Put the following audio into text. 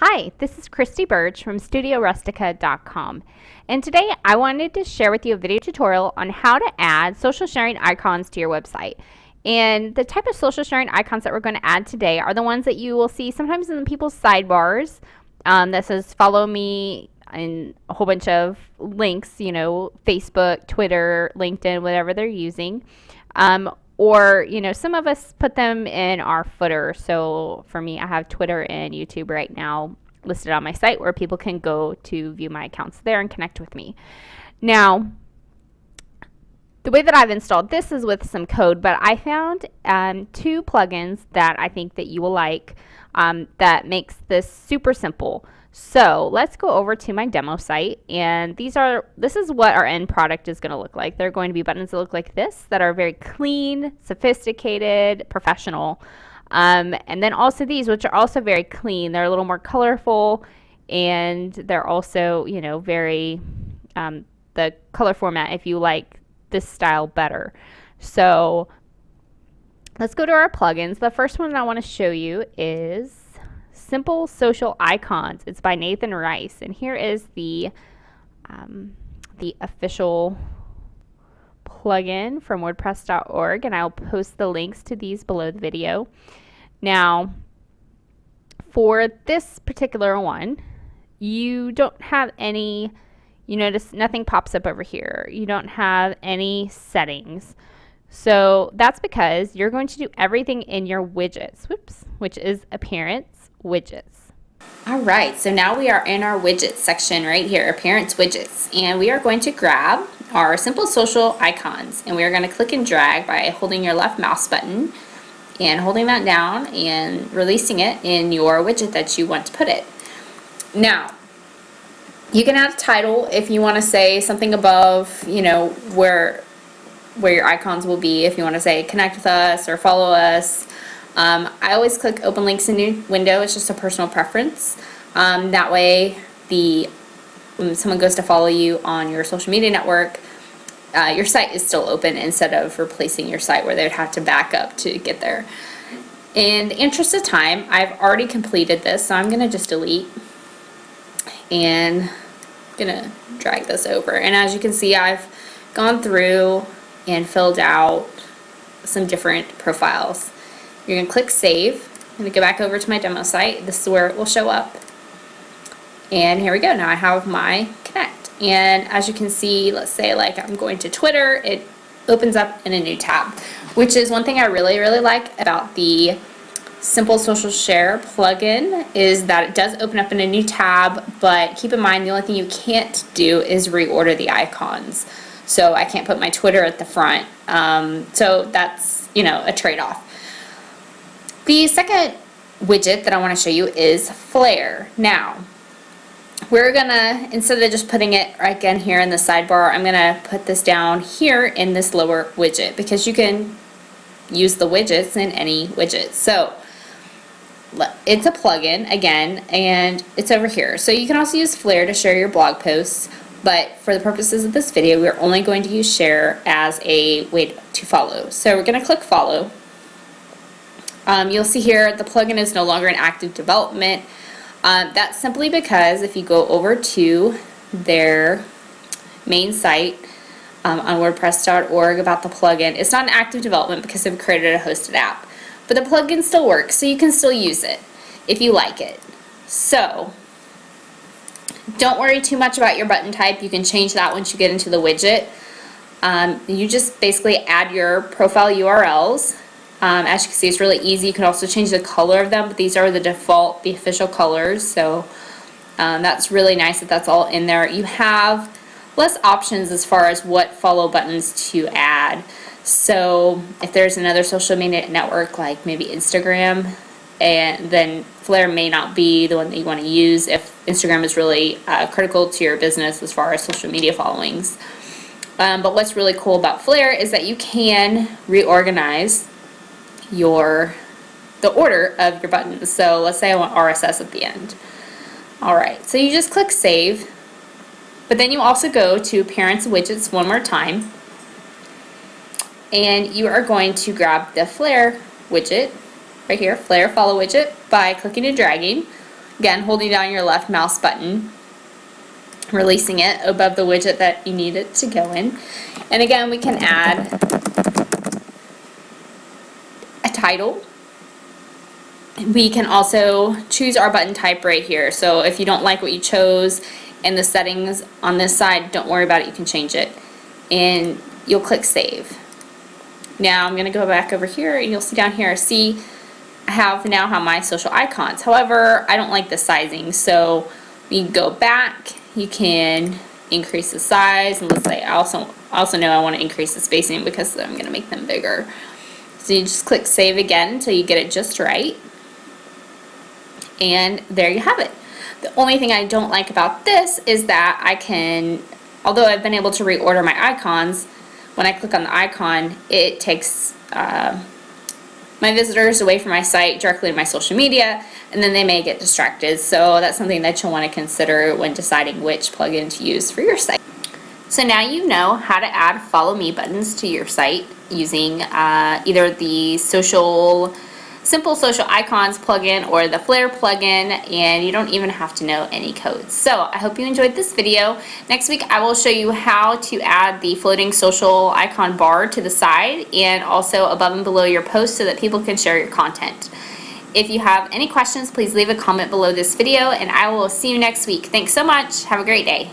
Hi, this is Christy Birch from StudioRustica.com, and today I wanted to share with you a video tutorial on how to add social sharing icons to your website. And the type of social sharing icons that we're going to add today are the ones that you will see sometimes in people's sidebars that says follow me and a whole bunch of links, Facebook, Twitter, LinkedIn, whatever they're using. Or, some of us put them in our footer. So for me, I have Twitter and YouTube right now listed on my site where people can go to view my accounts there and connect with me. Now, the way that I've installed this is with some code, but I found two plugins that I think that you will like that makes this super simple. So let's go over to my demo site, and this is what our end product is going to look like. They're going to be buttons that look like this, that are very clean, sophisticated, professional. And then also these, which are also very clean. They're a little more colorful, and they're also, very, the color format, if you like this style better. So let's go to our plugins. The first one I want to show you is Simple Social Icons. It's by Nathan Rice, and here is the official plugin from WordPress.org, and I'll post the links to these below the video. Now, for this particular one, you don't have any, you notice nothing pops up over here. You don't have any settings. So that's because you're going to do everything in your widgets, which is Appearance Widgets. All right, so now we are in our widgets section right here, Appearance Widgets, and we are going to grab our Simple Social Icons, and we are going to click and drag by holding your left mouse button and holding that down and releasing it in your widget that you want to put it. Now, you can add a title if you want to say something above, where your icons will be. If you want to say connect with us or follow us. I always click open links in new window. It's just a personal preference. That way, when someone goes to follow you on your social media network, your site is still open instead of replacing your site where they'd have to back up to get there. In the interest of time, I've already completed this, so I'm going to just delete and gonna drag this over. And as you can see, I've gone through and filled out some different profiles. You're gonna click save. I'm gonna go back over to my demo site. This is where it will show up. And here we go. Now I have my connect. And as you can see, let's say like I'm going to Twitter, it opens up in a new tab, which is one thing I really, really like about the Simple Social Share plugin is that it does open up in a new tab, but keep in mind the only thing you can't do is reorder the icons. So I can't put my Twitter at the front. So that's, a trade-off. The second widget that I want to show you is Flare. Now, we're gonna, instead of just putting it right again here in the sidebar, I'm gonna put this down here in this lower widget because you can use the widgets in any widget. So it's a plugin again, and it's over here. So you can also use Flare to share your blog posts, but for the purposes of this video, we're only going to use share as a way to follow. So we're going to click follow. You'll see here the plugin is no longer in active development. That's simply because if you go over to their main site on WordPress.org about the plugin, it's not in active development because they've created a hosted app. But the plugin still works, so you can still use it if you like it. So don't worry too much about your button type. You can change that once you get into the widget. You just basically add your profile URLs. As you can see, it's really easy. You can also change the color of them, but these are the default, the official colors. So that's really nice that that's all in there. You have less options as far as what follow buttons to add. So if there's another social media network like maybe Instagram, and then Flare may not be the one that you want to use if Instagram is really critical to your business as far as social media followings. But what's really cool about Flare is that you can reorganize the order of your buttons. So let's say I want RSS at the end. Alright, so you just click save, but then you also go to Appearance Widgets one more time, and you are going to grab the Flare widget right here, Flare Follow widget, by clicking and dragging. Again, holding down your left mouse button, releasing it above the widget that you need it to go in. And again, we can add a title. We can also choose our button type right here. So if you don't like what you chose in the settings on this side, don't worry about it, you can change it. And you'll click save. Now I'm going to go back over here and you'll see down here, see I now have my social icons. However, I don't like the sizing, so you go back, you can increase the size, and let's say I also know I want to increase the spacing because I'm going to make them bigger. So you just click save again until you get it just right. And there you have it. The only thing I don't like about this is that I can, although I've been able to reorder my icons, when I click on the icon, it takes my visitors away from my site directly to my social media, and then they may get distracted. So that's something that you'll want to consider when deciding which plugin to use for your site. So now you know how to add follow me buttons to your site using either the Simple Social Icons plugin or the Flare plugin, and you don't even have to know any codes. So I hope you enjoyed this video. Next week I will show you how to add the floating social icon bar to the side and also above and below your post so that people can share your content. If you have any questions, please leave a comment below this video, and I will see you next week. Thanks so much. Have a great day.